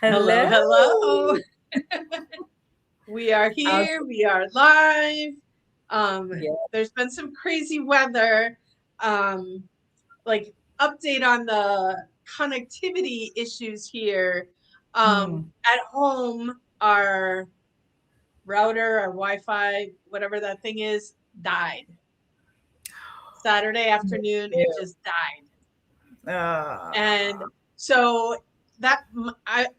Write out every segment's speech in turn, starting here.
Hello, hello. We are here. We are live. There's been some crazy weather. Like update on the connectivity issues here. At home, our router, our Wi-Fi, whatever that thing is, died. Saturday afternoon, it just died. And so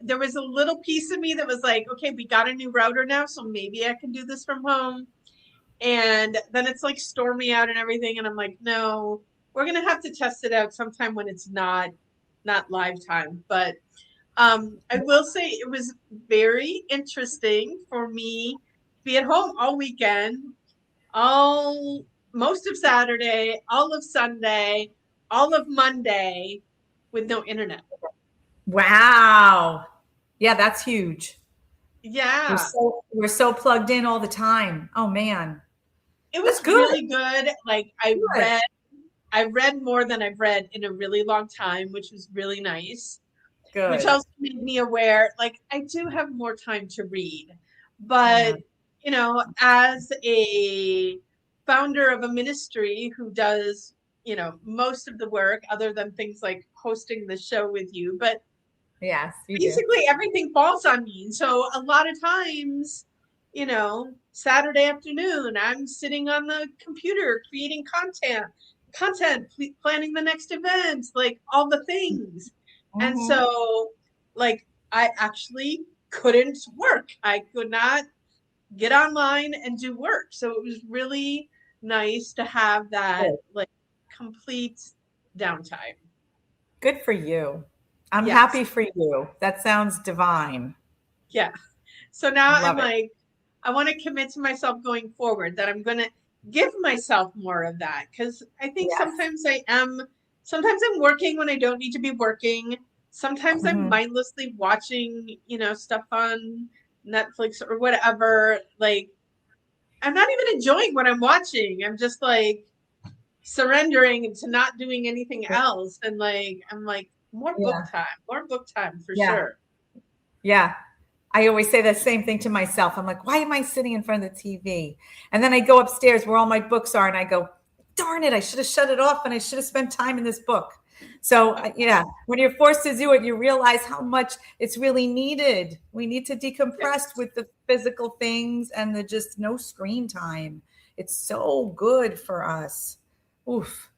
there was a little piece of me that was like, okay, we got a new router now, so maybe I can do this from home. And then it's like stormy out and everything, and I'm like, no, we're gonna have to test it out sometime when it's not live time. But I will say it was very interesting for me to be at home all weekend, most of Saturday, all of Sunday, all of Monday with no internet. Wow. Yeah, that's huge. Yeah. We're so plugged in all the time. Oh man. It was really good. Like I read more than I've read in a really long time, which was really nice. Good. Which also made me aware, like I do have more time to read. But you know, as a founder of a ministry who does, you know, most of the work other than things like hosting the show with you, but yes, basically everything falls on me. So a lot of times, you know, Saturday afternoon, I'm sitting on the computer creating content, planning the next event, like all the things. And so like I actually couldn't work. I could not get online and do work. So it was really nice to have that like complete downtime. Good for you. I'm happy for you. That sounds divine. Yeah. So now I'm like, I want to commit to myself going forward that I'm going to give myself more of that. Cause I think sometimes I'm working when I don't need to be working. Sometimes I'm mindlessly watching, you know, stuff on Netflix or whatever. Like, I'm not even enjoying what I'm watching. I'm just like surrendering to not doing anything else. And like, I'm like, more book time for sure. Yeah. I always say the same thing to myself. I'm like, why am I sitting in front of the TV? And then I go upstairs where all my books are and I go, darn it, I should have shut it off and I should have spent time in this book. So when you're forced to do it, you realize how much it's really needed. We need to decompress with the physical things and the just no screen time. It's so good for us. Oof.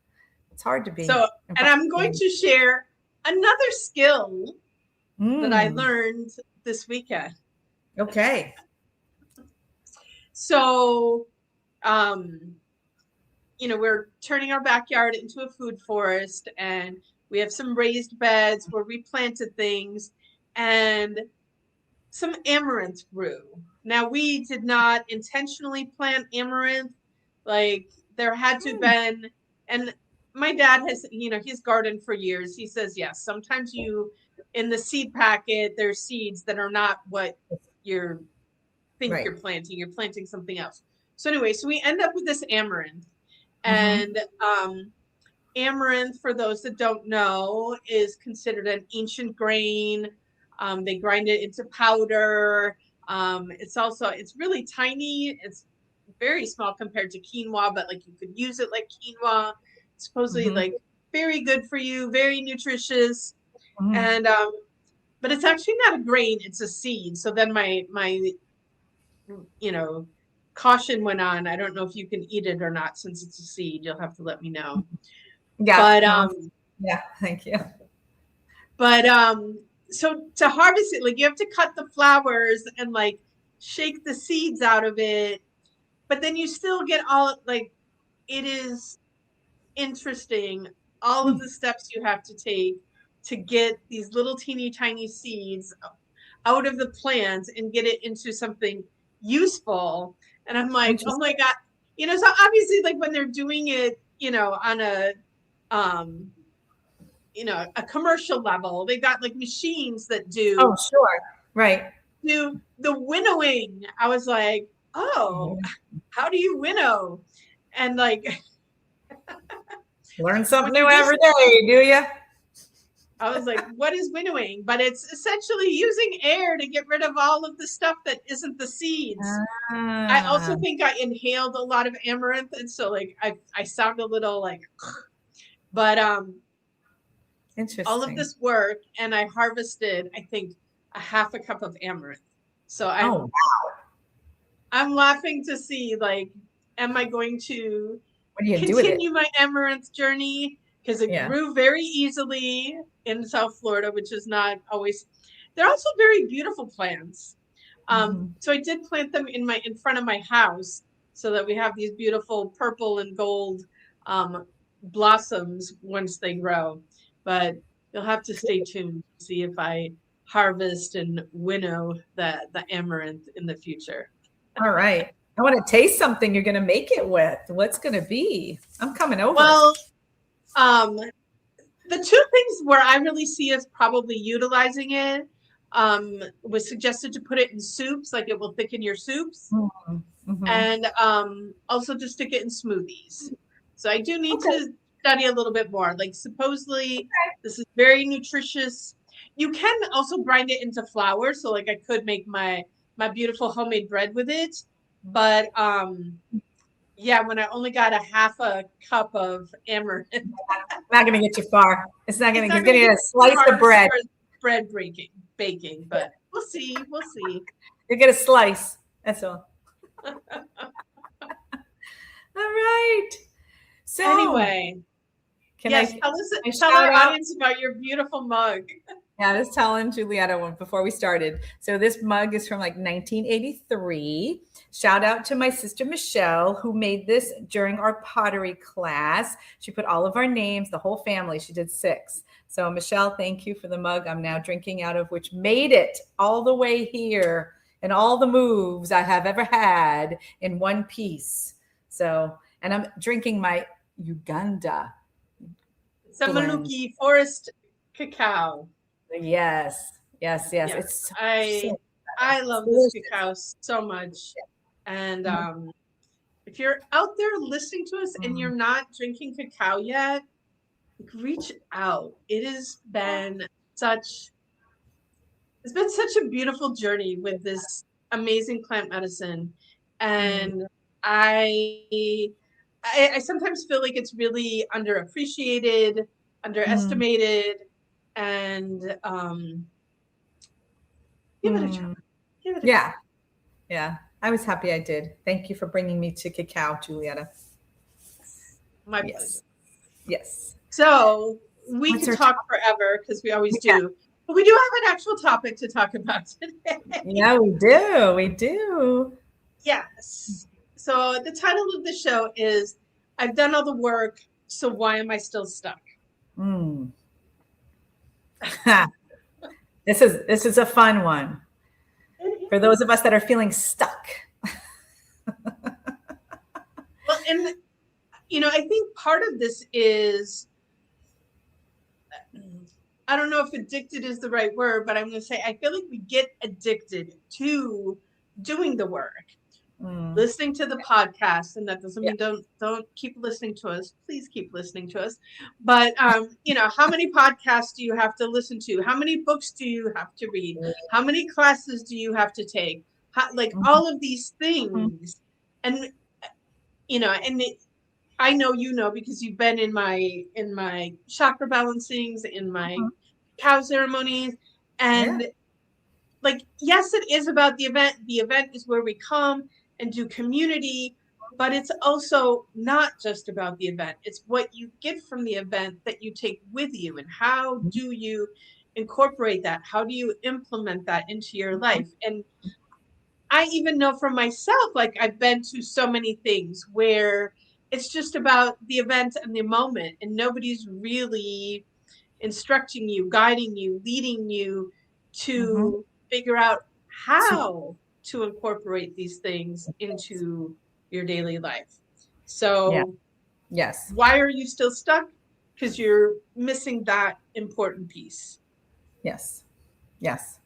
It's hard to be. So, and I'm going to share another skill that I learned this weekend. Okay. So, you know, we're turning our backyard into a food forest and we have some raised beds where we planted things and some amaranth grew. Now, we did not intentionally plant amaranth. Like there had to have been, and my dad has, you know, he's gardened for years. He says, yes, sometimes in the seed packet, there's seeds that are not what you're you're planting. You're planting something else. So anyway, so we end up with this amaranth. And amaranth, for those that don't know, is considered an ancient grain. They grind it into powder. It's really tiny. It's very small compared to quinoa, but like you could use it like quinoa. It's supposedly like very good for you, very nutritious. And but it's actually not a grain, it's a seed. So then my you know, caution went on. I don't know if you can eat it or not since it's a seed. You'll have to let me know. Yeah. But thank you. But so to harvest it, like you have to cut the flowers and like shake the seeds out of it. But then you still get it is interesting, all of the steps you have to take to get these little teeny tiny seeds out of the plant and get it into something useful. And I'm like, oh my God, you know, so obviously like when they're doing it, you know, on a you know, a commercial level, they've got like machines that do do the winnowing. I was like, oh, how do you winnow? And like learn something new every day, do you? I was like, what is winnowing? But it's essentially using air to get rid of all of the stuff that isn't the seeds. I Ah, also think I inhaled a lot of amaranth, and so like I sound a little like, but all of interesting. this work, and I harvested, I think, a half a cup of amaranth. So Oh, I'm laughing to see, like, am I going to what do you do with it? continue my amaranth journey? Because it Yeah. grew very easily in South Florida, which is not always. They're also very beautiful plants. Hmm. So I did plant them in front of my house so that we have these beautiful purple and gold um, blossoms once they grow. But you'll have to stay tuned to see if I harvest and winnow the amaranth in the future. All right. I want to taste something you're going to make it with. What's going to be? I'm coming over. Well, um, the two things where I really see us probably utilizing it was suggested to put it in soups, like it will thicken your soups, Mm-hmm. and also to stick it in smoothies. So I do need Okay. to study a little bit more. Like supposedly this is very nutritious. You can also grind it into flour, so like I could make my beautiful homemade bread with it, but yeah, when I only got a half a cup of amaranth, Not going to get you far. It's not it's going to. not He's going going to to get get a slice far of as bread. far as bread baking, but we'll see. We'll see. You get a slice. That's all. All right. So, Anyway, can yes, I tell shout our out? audience about your beautiful mug. Yeah, I was telling Julietta before we started. So this mug is from like 1983. Shout out to my sister Michelle, who made this during our pottery class. She put all of our names, the whole family. She did 6. So Michelle, thank you for the mug I'm now drinking out of, which made it all the way here and all the moves I have ever had in one piece. So, and I'm drinking my Uganda blend. Samaluki Forest Cacao. Yes, yes, yes. Yes, It's I so I it's love this delicious. cacao so much. And Mhm. if you're out there listening to us and Mm. you're not drinking cacao yet, reach out. Such it's been such a beautiful journey with this amazing plant medicine. Mm. And I I sometimes feel like it's really underappreciated, Mm. underestimated, and give it a try. Mm. Give it a try. Yeah, yeah. I was happy I did. Thank you for bringing me to cacao, Julietta. My pleasure. Yes, yes. So we What's could our talk topic? forever because we always Yeah, do. But we do have an actual topic to talk about today. yeah, we do. We do. Yes. So the title of the show is I've done all the work, so why am I still stuck? Mm. This is a fun one It for those is. of us that are feeling stuck. Well, and I think part of this is I don't know if addicted is the right word, but I'm going to say I feel like we get addicted to doing the work, Mm. listening to the podcast, and that doesn't Yeah. mean don't keep listening to us. Please keep listening to us. But how many podcasts do you have to listen to? How many books do you have to read? How many classes do you have to take? Like Mhm. all of these Mhm. things, and I know because you've been in my chakra balancings, in my Mhm. cow ceremonies, Yeah. and like yes, it is about the event. The event is where we come and do community, but it's also not just about the event. It's what you get from the event that you take with you, and how do you incorporate that? How do you implement that into your Mhm. life? And I even know for myself, like I've been to so many things where it's just about the event and the moment, and nobody's really instructing you, guiding you, leading you Mhm. to figure out To- how to incorporate these things into your daily life. Yeah. So, Yes. why are you still stuck? Because you're missing that important piece. Yes. Yes.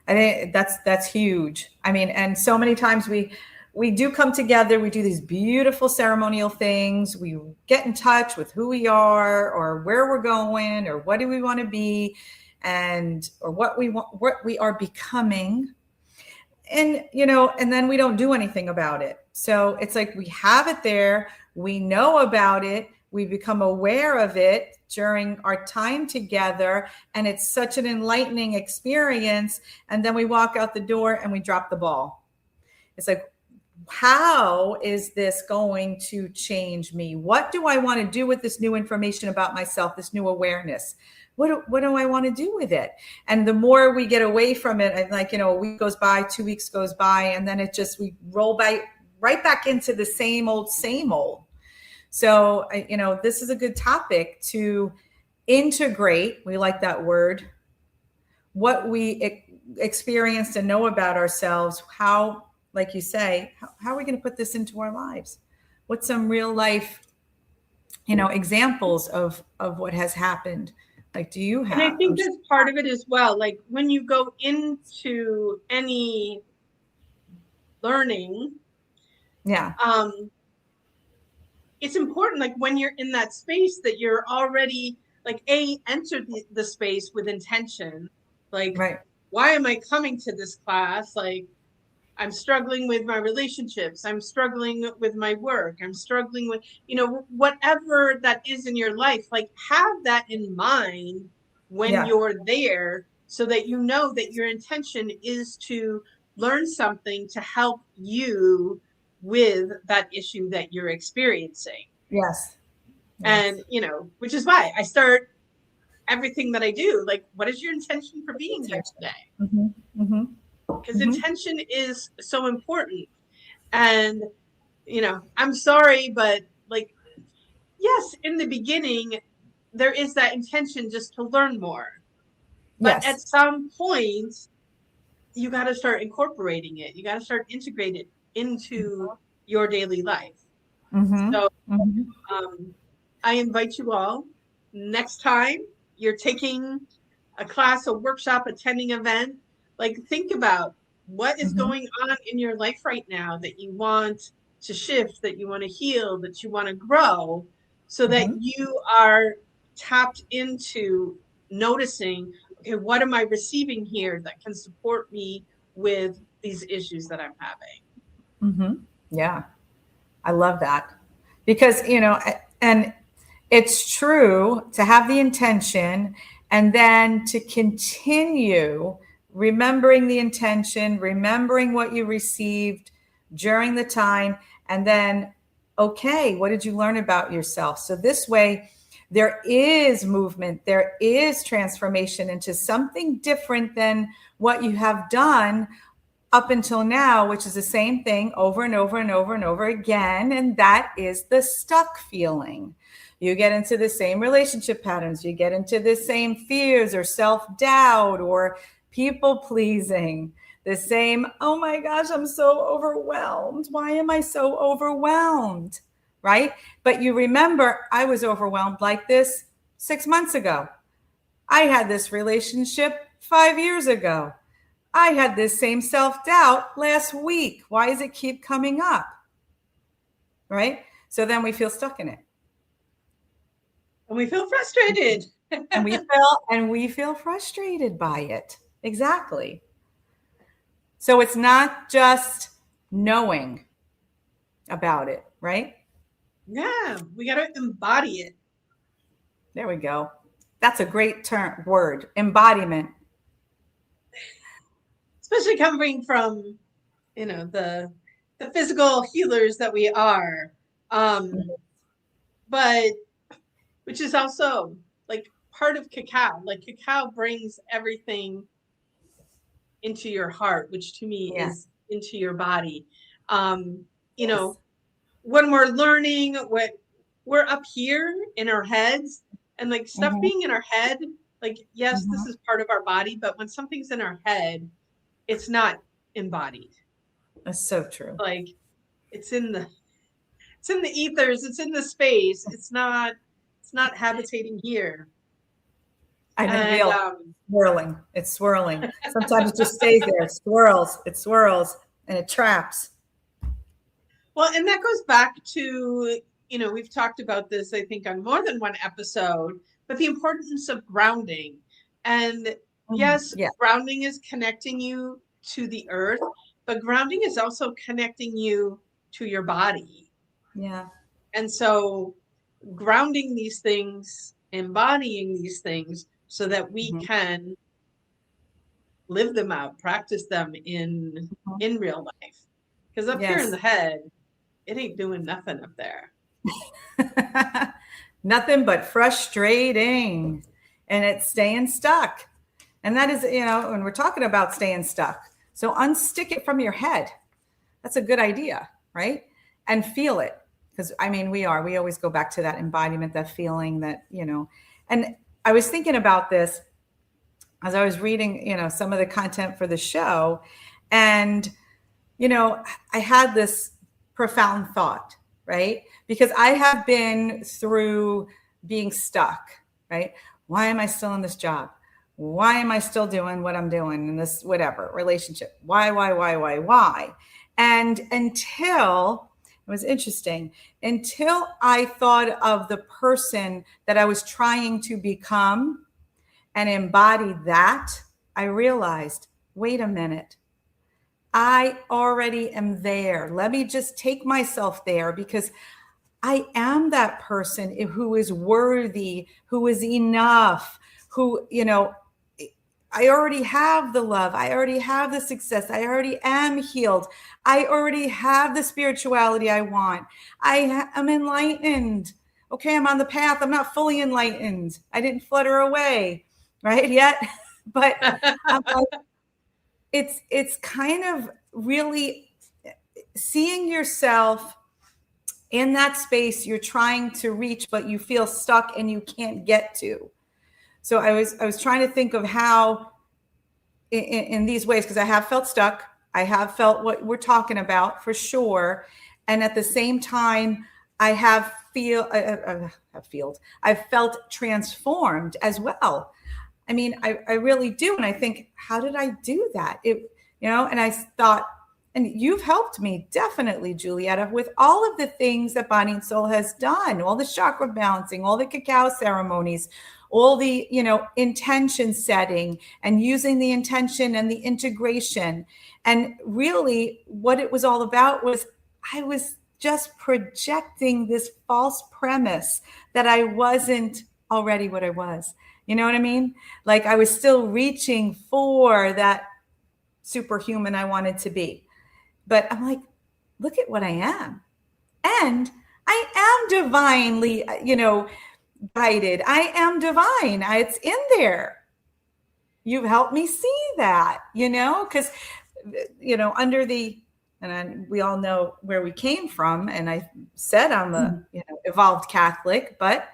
I think that's huge. I mean, and so many times we do come together. We do these beautiful ceremonial things. We get in touch with who we are or where we're going or what do we want to be and or what we are becoming. And, and then we don't do anything about it. So it's like we have it there. We know about it. We become aware of it during our time together. And it's such an enlightening experience. And then we walk out the door and we drop the ball. It's like, how is this going to change me? What do I want to do with this new information about myself, this new awareness? What do I want to do with it? And the more we get away from it, and like, a week goes by, 2 weeks goes by, and then we roll right back into the same old. So, this is a good topic to integrate. We like that word. What we experienced and know about ourselves, how, like you say, how are we going to put this into our lives? What's some real life, examples of what has happened? Like, do you have? And I think that's part of it as well. Like when you go into any learning, it's important, like when you're in that space, that you're already like entered the space with intention. Like, right. Why am I coming to this class? Like, I'm struggling with my relationships. I'm struggling with my work. I'm struggling with, whatever that is in your life, like have that in mind when you're there so that you know that your intention is to learn something to help you with that issue that you're experiencing. Yes. And, which is why I start everything that I do. Like, what is your intention for being here today? Mm-hmm. Mm-hmm. Because intention is so important. And, I'm sorry, but like, yes, in the beginning, there is that intention just to learn more. But at some point, you got to start incorporating it. You got to start integrating it into your daily life. So I invite you all, next time you're taking a class, a workshop, attending an event, like think about what is going on in your life right now that you want to shift, that you want to heal, that you want to grow, so that you are tapped into noticing, okay, what am I receiving here that can support me with these issues that I'm having? Yeah, I love that. Because, and it's true to have the intention and then to continue remembering the intention, remembering what you received during the time, and then, okay, what did you learn about yourself? So this way, there is movement, there is transformation into something different than what you have done up until now, which is the same thing over and over and over and over again. And that is the stuck feeling. You get into the same relationship patterns, you get into the same fears or self-doubt or people pleasing, the same, oh my gosh, I'm so overwhelmed. Why am I so overwhelmed? Right? But you remember, I was overwhelmed like this 6 months ago. I had this relationship 5 years ago. I had this same self-doubt last week. Why does it keep coming up? Right? So then we feel stuck in it. And we feel frustrated. and we feel frustrated by it. Exactly. So it's not just knowing about it, right? Yeah, we got to embody it. There we go. That's a great word, embodiment. Especially coming from, the physical healers that we are. But which is also like part of cacao. Like cacao brings everything into your heart, which to me is into your body. When we're learning, what we're up here in our heads, and like stuff being in our head, like, yes, this is part of our body, but when something's in our head, it's not embodied. That's so true. Like it's in the ethers, it's in the space. It's not habitating here. I feel swirling. It's swirling. Sometimes it just stays there. It swirls, and it traps. Well, and that goes back to, we've talked about this, I think, on more than one episode, but the importance of grounding. And yes, Yeah. grounding is connecting you to the earth, but grounding is also connecting you to your body. Yeah. And so grounding these things, embodying these things so that we can live them out, practice them in real life. Because up here in the head, it ain't doing nothing up there. Nothing but frustrating, and it's staying stuck. And that is, when we're talking about staying stuck, so unstick it from your head. That's a good idea, right? And feel it. Because we always go back to that embodiment, that feeling that, and I was thinking about this as I was reading, some of the content for the show. And, I had this profound thought, right? Because I have been through being stuck, right? Why am I still in this job? Why am I still doing what I'm doing in this, whatever, relationship? Why? And until, it was interesting, until I thought of the person that I was trying to become and embody that, I realized, wait a minute, I already am there. Let me just take myself there, because I am that person who is worthy, who is enough, who, I already have the love. I already have the success. I already am healed. I already have the spirituality I want. I am enlightened. Okay, I'm on the path. I'm not fully enlightened. I didn't flutter away, right, yet. But it's kind of really seeing yourself in that space you're trying to reach, but you feel stuck and you can't get to. So I was trying to think of how in these ways, because I have felt stuck. I have felt what we're talking about for sure. And at the same time, I've felt transformed as well. I really do. And I think, how did I do that? And I thought, and you've helped me definitely, Julietta, with all of the things that Body and Soul has done, all the chakra balancing, all the cacao ceremonies, all the, intention setting and using the intention and the integration. And really what it was all about was I was just projecting this false premise that I wasn't already what I was. You know what I mean? Like I was still reaching for that superhuman I wanted to be. But I'm like, look at what I am. And I am divinely, guided. I am divine. It's in there. You've helped me see that, because, under the, and we all know where we came from. And I said I'm a evolved Catholic, but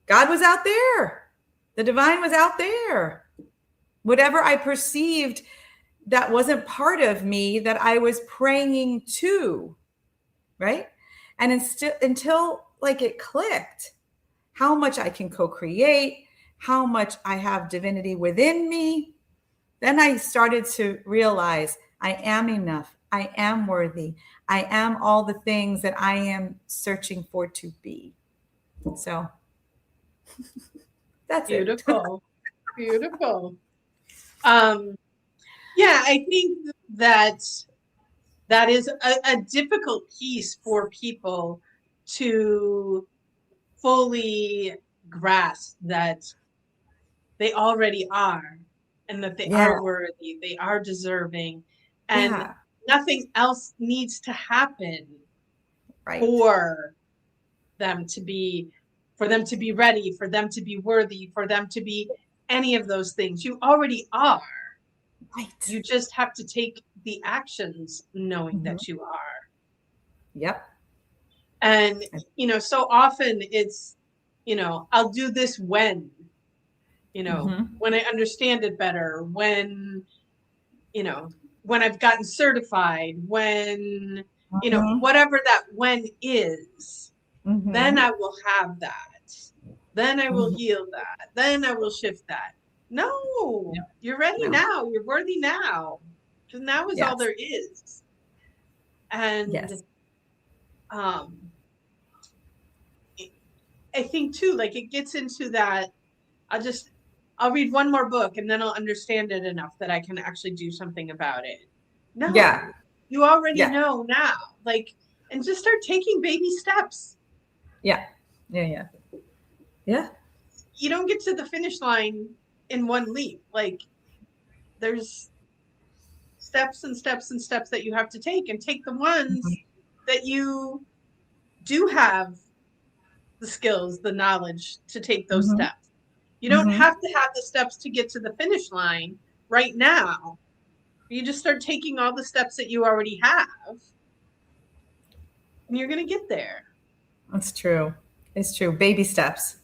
God was out there. The divine was out there. Whatever I perceived that wasn't part of me that I was praying to, right? And until like it clicked, how much I can co-create, how much I have divinity within me, then I started to realize I am enough. I am worthy. I am all the things that I am searching for to be. So that's beautiful. Beautiful. Yeah, I think that is a difficult piece for people to fully grasp, that they already are and that they are worthy, they are deserving, and nothing else needs to happen for them to be ready, for them to be worthy, for them to be any of those things. You already are. Right. You just have to take the actions knowing that you are. Yep. And, so often it's, I'll do this when I understand it better, when I've gotten certified, when, whatever that when is, then I will have that. Then I will heal that. Then I will shift that. No, you're ready now. You're worthy now. Because now is all there is. And um, I think too, like it gets into that. I'll read one more book and then I'll understand it enough that I can actually do something about it. No, Yeah. you already Yeah. know now. Like, and just start taking baby steps. Yeah. Yeah. Yeah. Yeah. You don't get to the finish line in one leap. Like, there's steps and steps and steps that you have to take, and take the ones that you do have the skills, the knowledge to take those Mm-hmm. steps. You don't Mm-hmm. have to have the steps to get to the finish line right now. You just start taking all the steps that you already have, and you're going to get there. That's true. It's true. Baby steps.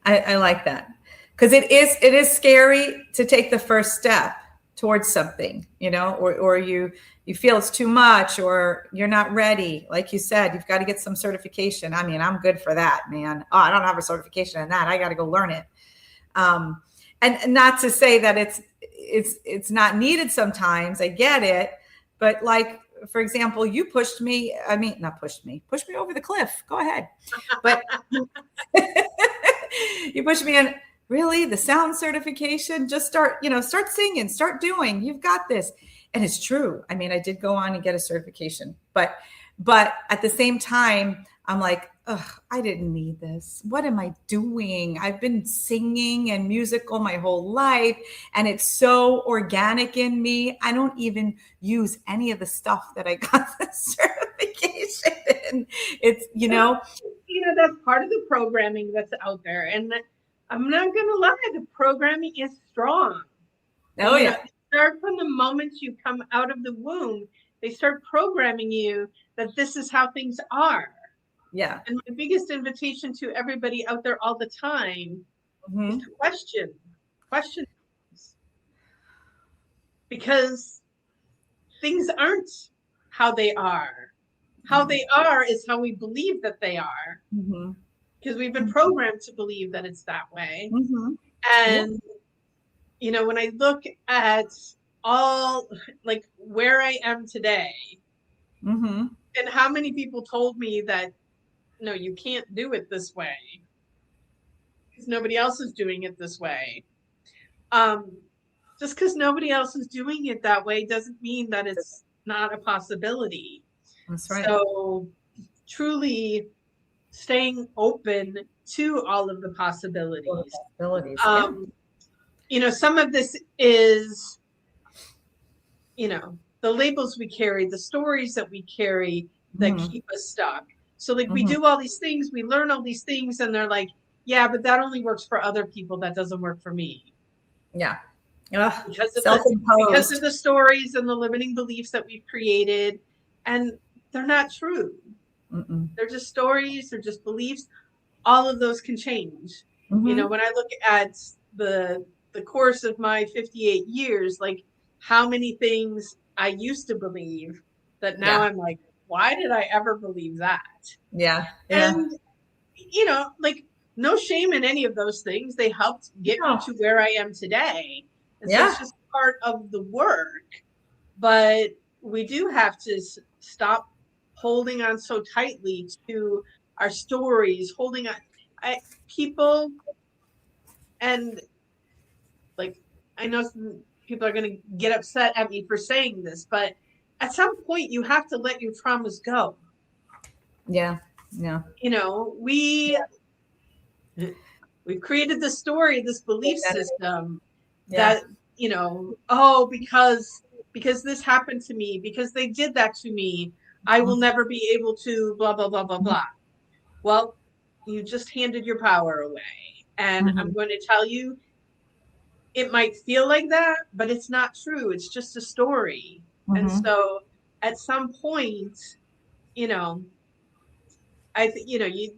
I like that, because it is scary to take the first step towards something, or you feel it's too much, or you're not ready. Like you said, you've got to get some certification. I mean, I'm good for that, man. Oh, I don't have a certification in that. I got to go learn it. And not to say that it's not needed sometimes. I get it, but like, for example, you pushed me. I mean, not pushed me over the cliff. Go ahead, but you pushed me in. Really, the sound certification? Just start singing, start doing. You've got this, and it's true. I mean, I did go on and get a certification, but at the same time, I'm like, ugh, I didn't need this. What am I doing? I've been singing and musical my whole life, and it's so organic in me. I don't even use any of the stuff that I got the certification in. It's, that's part of the programming that's out there. And I'm not going to lie, the programming is strong. Oh, yeah. Start from the moment you come out of the womb, they start programming you that this is how things are. Yeah. And my biggest invitation to everybody out there all the time is to question things. Because things aren't how they are. How they are is how we believe that they are. Because we've been programmed to believe that it's that way. And, when I look at all, like, where I am today, and how many people told me that, no, you can't do it this way, because nobody else is doing it this way. Just because nobody else is doing it that way doesn't mean that it's not a possibility. That's right. So truly staying open to all of the possibilities. Some of this is, the labels we carry, the stories that we carry that keep us stuck. So like we do all these things, we learn all these things, and they're like, yeah, but that only works for other people. That doesn't work for me. Yeah. Because of the stories and the limiting beliefs that we've created, and they're not true. They're just stories, they're just beliefs. All of those can change. When I look at the course of my 58 years, like how many things I used to believe that now I'm like, why did I ever believe that? Yeah. And, like, no shame in any of those things. They helped get me to where I am today. And so it's just part of the work. But we do have to stop holding on so tightly to our stories, holding on. People, and like, I know people are going to get upset at me for saying this, but at some point you have to let your traumas go. Yeah. We've created this story, this belief system that, because this happened to me, because they did that to me, I will never be able to blah, blah, blah, blah, blah. Well, you just handed your power away. And I'm going to tell you, it might feel like that, but it's not true. It's just a story. And so at some point, I think,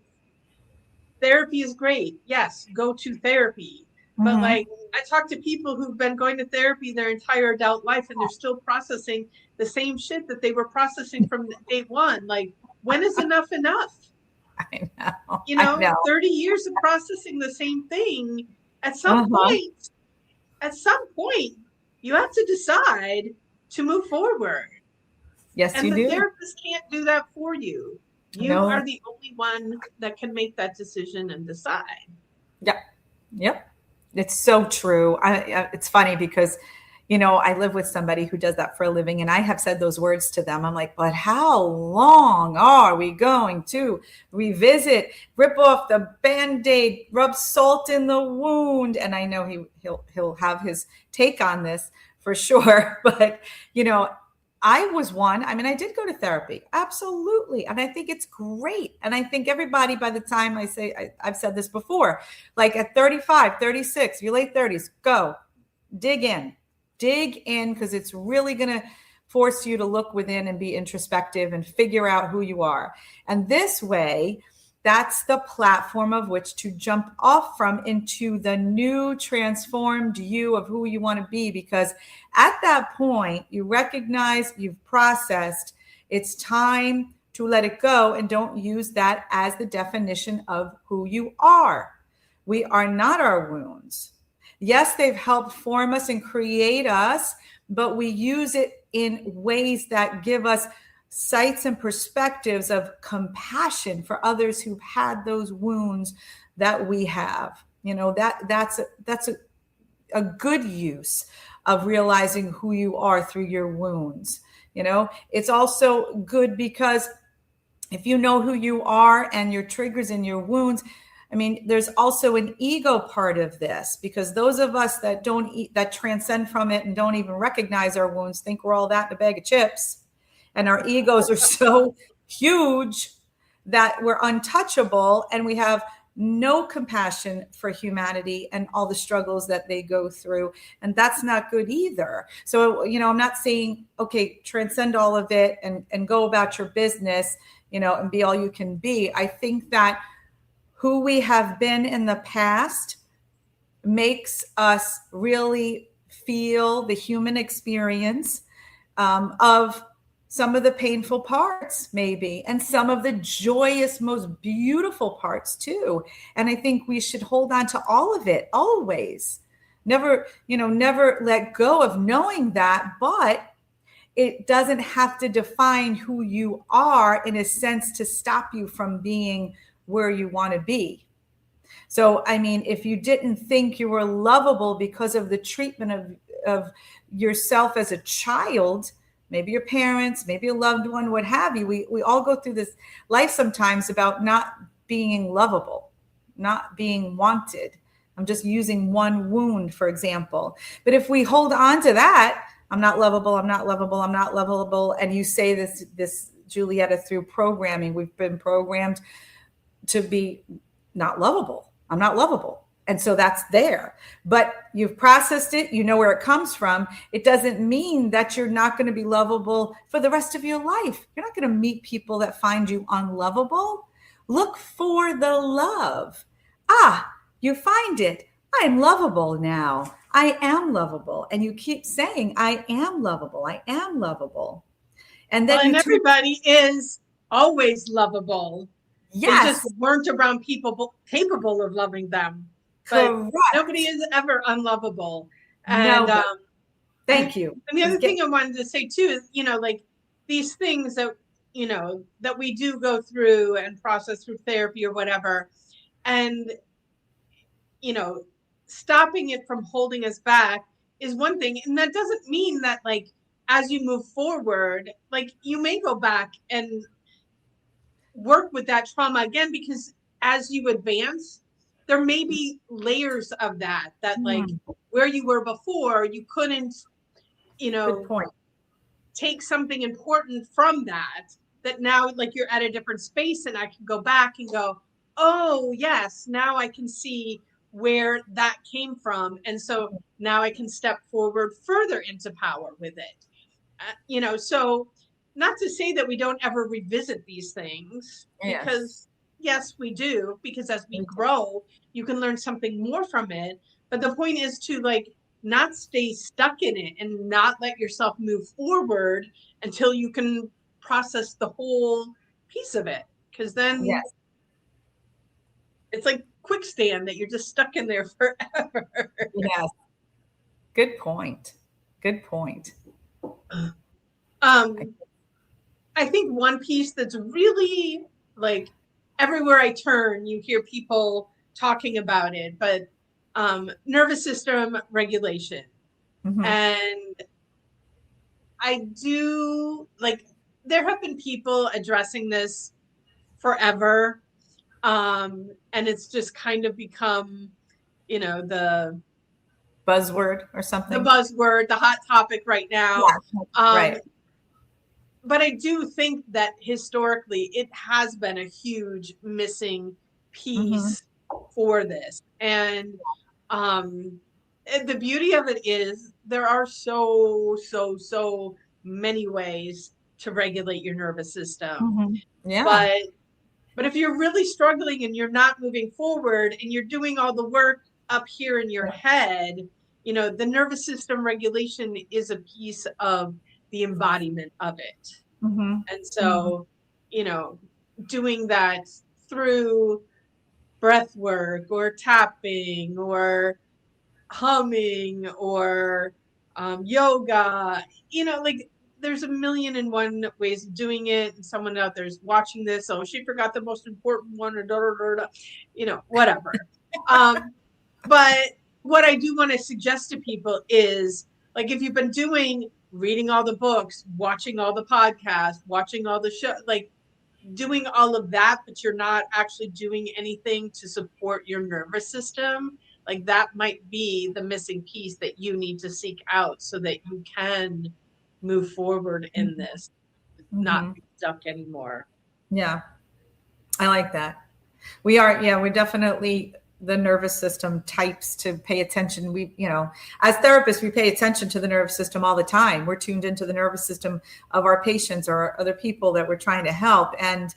therapy is great. Yes, go to therapy. But like, I talk to people who've been going to therapy their entire adult life, and they're still processing the same shit that they were processing from day one. Like, when is enough enough? I know. 30 years of processing the same thing. At some point, you have to decide to move forward. Yes, and you the do. therapist can't do that for you. You are the only one that can make that decision and decide. Yep. Yep. It's so true. It's funny because, I live with somebody who does that for a living, and I have said those words to them. I'm like, but how long are we going to revisit, rip off the Band-Aid, rub salt in the wound? And I know he'll have his take on this for sure. But, I was one. I mean, I did go to therapy. Absolutely. And I think it's great. And I think everybody, by the time I've said this before, like at 35, 36, your late 30s, go dig in, because it's really going to force you to look within and be introspective and figure out who you are. And this way, that's the platform of which to jump off from into the new transformed you of who you want to be. Because at that point, you recognize you've processed. It's time to let it go and don't use that as the definition of who you are. We are not our wounds. Yes, they've helped form us and create us, but we use it in ways that give us sights and perspectives of compassion for others who've had those wounds that we have. That's a good use of realizing who you are through your wounds. It's also good because if you know who you are and your triggers and your wounds, I mean, there's also an ego part of this, because those of us that that transcend from it and don't even recognize our wounds think we're all that in a bag of chips. And our egos are so huge that we're untouchable, and we have no compassion for humanity and all the struggles that they go through. And that's not good either. So, I'm not saying, okay, transcend all of it and go about your business, and be all you can be. I think that who we have been in the past makes us really feel the human experience of some of the painful parts, maybe, and some of the joyous, most beautiful parts too. And I think we should hold on to all of it always. Never let go of knowing that, but it doesn't have to define who you are, in a sense, to stop you from being where you want to be. So, I mean, if you didn't think you were lovable because of the treatment of yourself as a child, maybe your parents, maybe a loved one, what have you, we all go through this life sometimes about not being lovable, not being wanted. I'm just using one wound, for example. But if we hold on to that, I'm not lovable, I'm not lovable, I'm not lovable, and you say this, Julietta, through programming, we've been programmed to be not lovable. I'm not lovable. And so that's there. But you've processed it. You know where it comes from. It doesn't mean that you're not going to be lovable for the rest of your life. You're not going to meet people that find you unlovable. Look for the love. You find it. I'm lovable now. I am lovable. And you keep saying, I am lovable. I am lovable. And then everybody is always lovable. Yes. They just weren't around people capable of loving them. But correct. Nobody is ever unlovable. And thank you. And the other thing I wanted to say too is, like these things that, that we do go through and process through therapy or whatever. And, stopping it from holding us back is one thing. And that doesn't mean that, like, as you move forward, like, you may go back and work with that trauma again, because as you advance, there may be layers of that like where you were before, you couldn't, Good point. take something important from that now, like, you're at a different space, and I can go back and go, oh yes, now I can see where that came from. And so now I can step forward further into power with it. So not to say that we don't ever revisit these things, because yes, we do, because as we grow, you can learn something more from it. But the point is to, like, not stay stuck in it and not let yourself move forward until you can process the whole piece of it. Because then it's like quicksand that you're just stuck in there forever. Yes. Good point. Good point. I think one piece that's really like everywhere I turn, you hear people talking about it, but nervous system regulation. Mm-hmm. And I do like, there have been people addressing this forever. And it's just kind of become, you know, Buzzword or the something. buzzword, the hot topic right now. Yeah. Um, Right. but I do think that historically it has been a huge missing Mm-hmm. piece for this. And the beauty of it is there are so many ways to regulate your nervous system. Mm-hmm. Yeah. But if you're really struggling and you're not moving forward and you're doing all the work up here in your head, you know, the nervous system regulation is a piece of the embodiment of it. Mm-hmm. And Mm-hmm. so, you know, doing that through breath work or tapping or humming or yoga, you know, like there's a million and one ways of doing it. And someone out there's watching this, oh, she forgot the most important one, or da, da, da, da, you know, whatever. But what I do want to suggest to people is, like, if you've been doing reading all the books, watching all the podcasts, watching all the show, like doing all of that, but you're not actually doing anything to support your nervous system, like that might be the missing piece that you need to seek out so that you can move forward in this, not Mm-hmm. be stuck anymore. Yeah. I like that. We are, yeah, we're definitely the nervous system types to pay attention. We, you know, as therapists, we pay attention to the nervous system all the time. We're tuned into the nervous system of our patients or other people that we're trying to help. And,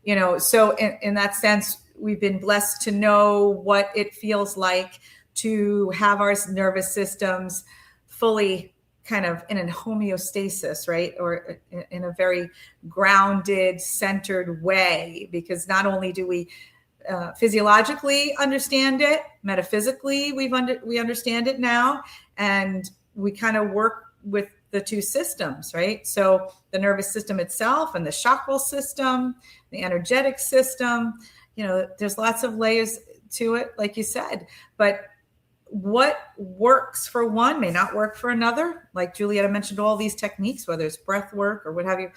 you know, so in that sense, we've been blessed to know what it feels like to have our nervous systems fully kind of in a homeostasis, right? Or in a very grounded, centered way, because not only do we physiologically understand it, metaphysically we understand it now, and we kind of work with the two systems, right? So the nervous system itself and the chakral system, the energetic system, you know, there's lots of layers to it, like you said, but what works for one may not work for another. Like Julietta mentioned, all these techniques, whether it's breath work or what have you,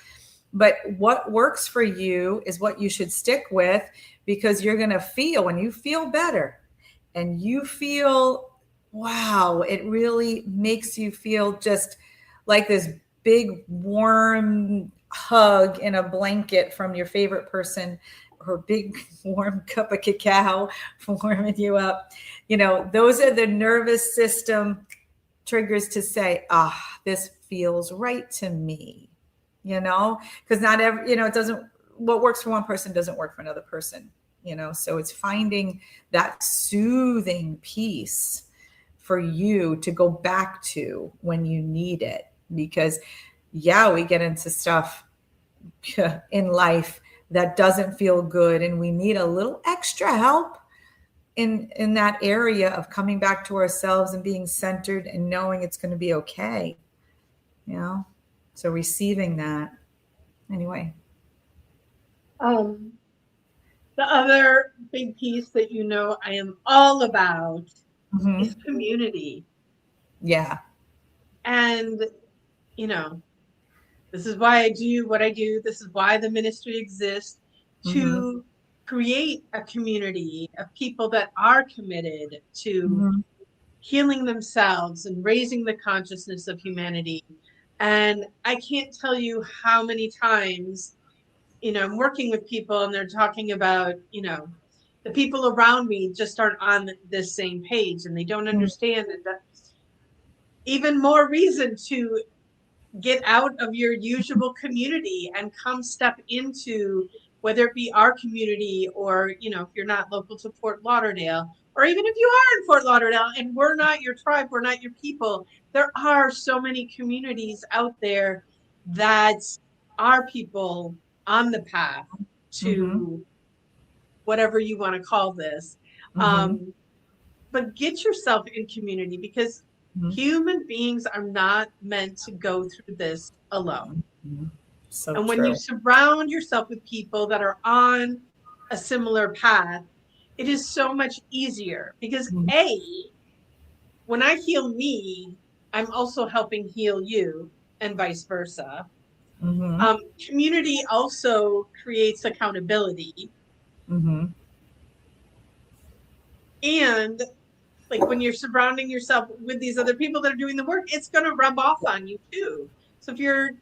but what works for you is what you should stick with, because you're going to feel, when you feel better and you feel, wow, it really makes you feel just like this big warm hug in a blanket from your favorite person, or a big warm cup of cacao warming you up. You know, those are the nervous system triggers to say, this feels right to me. You know, because not every, you know, it doesn't, what works for one person doesn't work for another person, you know, so it's finding that soothing piece for you to go back to when you need it. Because yeah, we get into stuff in life that doesn't feel good, and we need a little extra help in that area of coming back to ourselves and being centered and knowing it's going to be okay, you know, so receiving that. Anyway. The other big piece that, you know, I am all about is community. Yeah. And, you know, this is why I do what I do. This is why the ministry exists, to create a community of people that are committed to healing themselves and raising the consciousness of humanity. And I can't tell you how many times, you know, I'm working with people and they're talking about, you know, the people around me just aren't on this same page and they don't understand that. Even more reason to get out of your usual community and come step into, whether it be our community or, you know, if you're not local to Fort Lauderdale, or even if you are in Fort Lauderdale and we're not your tribe, we're not your people, there are so many communities out there that are people on the path to whatever you want to call this. But get yourself in community, because human beings are not meant to go through this alone. So And when you true. surround yourself with people that are on a similar path, it is so much easier because Mhm. when I heal me, I'm also helping heal you and vice versa. Mhm. Community also creates accountability. Mhm. And like when you're surrounding yourself with these other people that are doing the work, it's going to rub off on you too. So if you're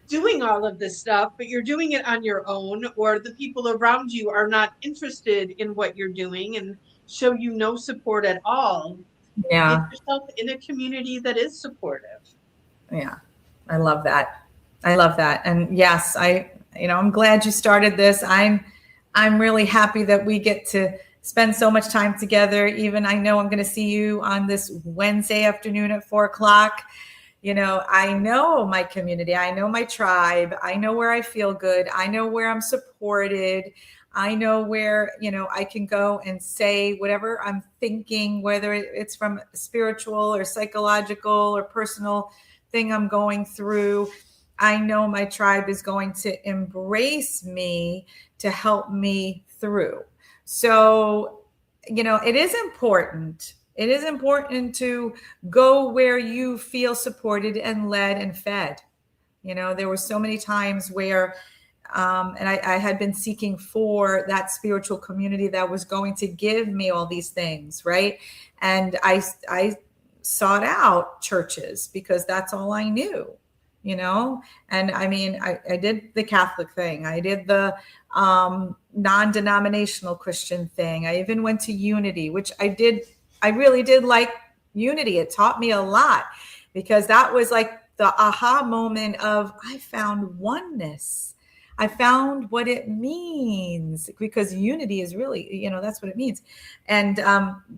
doing all of this stuff, but you're doing it on your own, or the people around you are not interested in what you're doing and show you no support at all, get Yeah. yourself in a community that is supportive. Yeah. I love that. I love that. And yes, I'm glad you started this. I'm really happy that we get to spend so much time together. Even I know I'm going to see you on this Wednesday afternoon at 4 o'clock. I know my community. I know my tribe. I know where I feel good. I know where I'm supported. I know where, I can go and say whatever I'm thinking, whether it's from spiritual or psychological or personal thing I'm going through. I know my tribe is going to embrace me to help me through. So, it is important. It is important to go where you feel supported and led and fed. There were so many times where, and I had been seeking for that spiritual community that was going to give me all these things, right? And I sought out churches because that's all I knew, And I mean, I did the Catholic thing. I did the non-denominational Christian thing. I even went to Unity, which I really did like Unity. It taught me a lot because that was like the aha moment of I found oneness. I found what it means because unity is really, that's what it means. And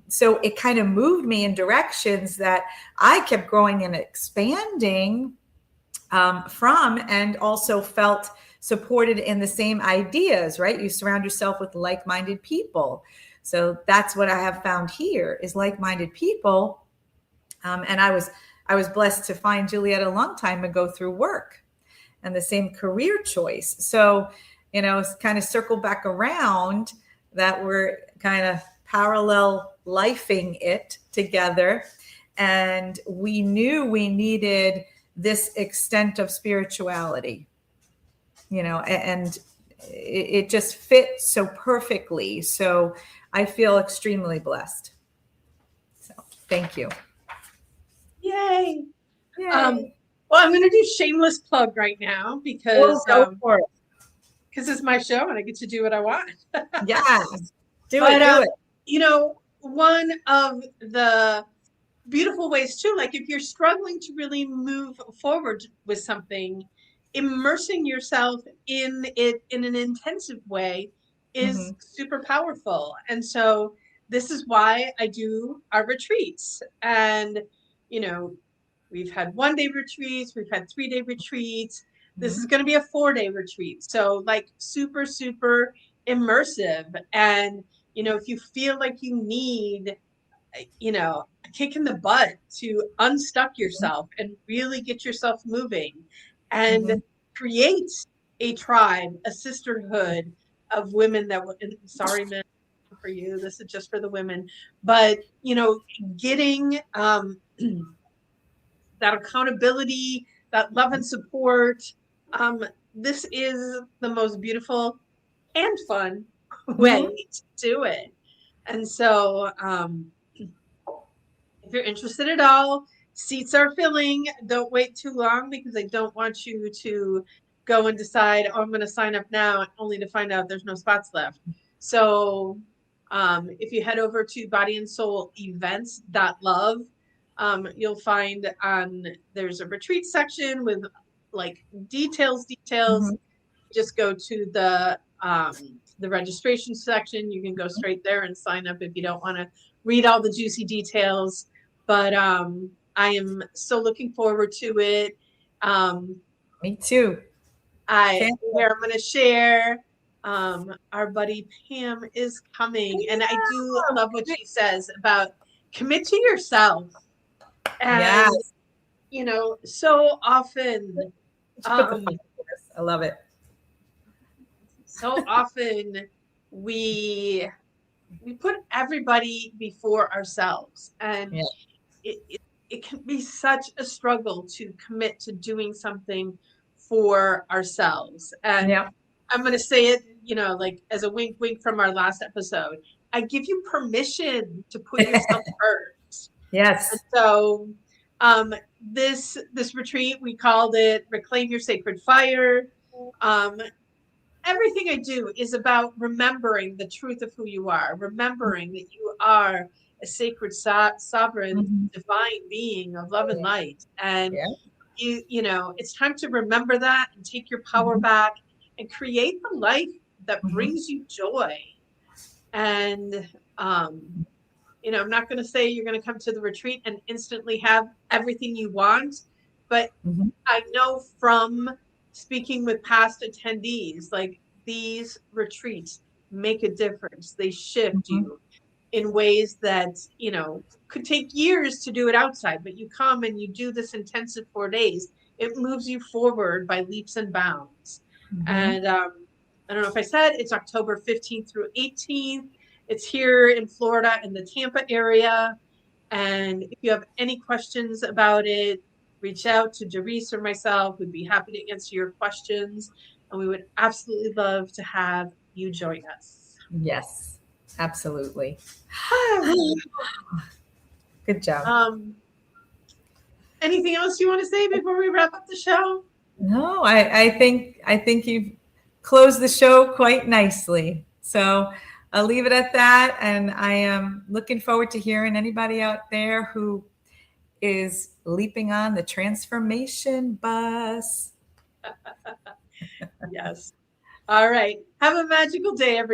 so it kind of moved me in directions that I kept growing and expanding from, and also felt supported in the same ideas, right? You surround yourself with like-minded people. So that's what I have found here is like-minded people. And I was blessed to find Juliet a long time ago through work and the same career choice. So, it's kind of circle back around that we're kind of parallel lifing it together. And we knew we needed this extent of spirituality, and it just fits so perfectly. So I feel extremely blessed. So thank you. Yay. Yay. Well, I'm going to do shameless plug right now because Go for it. it's my show and I get to do what I want. Yes. Do But it. one of the beautiful ways too, like if you're struggling to really move forward with something, immersing yourself in it in an intensive way is Mhm. super powerful. And so this is why I do our retreats. And we've had 1-day retreats, we've had 3-day retreats. This is going to be a 4-day retreat. So like super, super immersive. And if you feel like you need a kick in the butt to unstuck yourself and really get yourself moving and Mhm. create a tribe, a sisterhood of women that would, sorry, men, for you, this is just for the women, but getting that accountability, that love and support. This is the most beautiful and fun way Mhm. to do it. And so, if you're interested at all, seats are filling. Don't wait too long because I don't want you to go and decide, oh, I'm going to sign up now, only to find out there's no spots left. So if you head over to bodyandsoulevents.love, you'll find there's a retreat section with like details. Mhm. Just go to the registration section. You can go straight there and sign up if you don't want to read all the juicy details. But I am so looking forward to it. Me too. I'm Can't going to share. Our buddy Pam is coming, and I do love what wait. she says about commit to yourself. And Yes. so often, Put the um, phone. I love it. So often we put everybody before ourselves, and Yeah. it can be such a struggle to commit to doing something for ourselves. And Yeah. I'm going to say it, like as a wink, wink from our last episode. I give you permission to put yourself first. And Yes. so, this retreat, we called it Reclaim Your Sacred Fire. Um, Everything I do is about remembering the truth of who you are, remembering that you are a sacred, sovereign, Mhm. divine being of love and light. And Yeah. it's time to remember that and take your power Mhm. back and create the life that Mhm. brings you joy. And, I'm not going to say you're going to come to the retreat and instantly have everything you want, but Mhm. I know from speaking with past attendees, like these retreats make a difference. They shift Mhm. you in ways that, could take years to do it outside, but you come and you do this intensive 4 days. It moves you forward by leaps and bounds. Mhm. And I don't know if I said it's October 15th through 18th. It's here in Florida in the Tampa area. And if you have any questions about it, reach out to Doris or myself. We'd be happy to answer your questions. And we would absolutely love to have you join us. Yes, absolutely. Good job. um, Anything else you want to say before we wrap up the show? No, I think you've closed the show quite nicely. So I'll leave it at that. And I am looking forward to hearing anybody out there who is leaping on the transformation bus. Yes. All right. Have a magical day, everyone.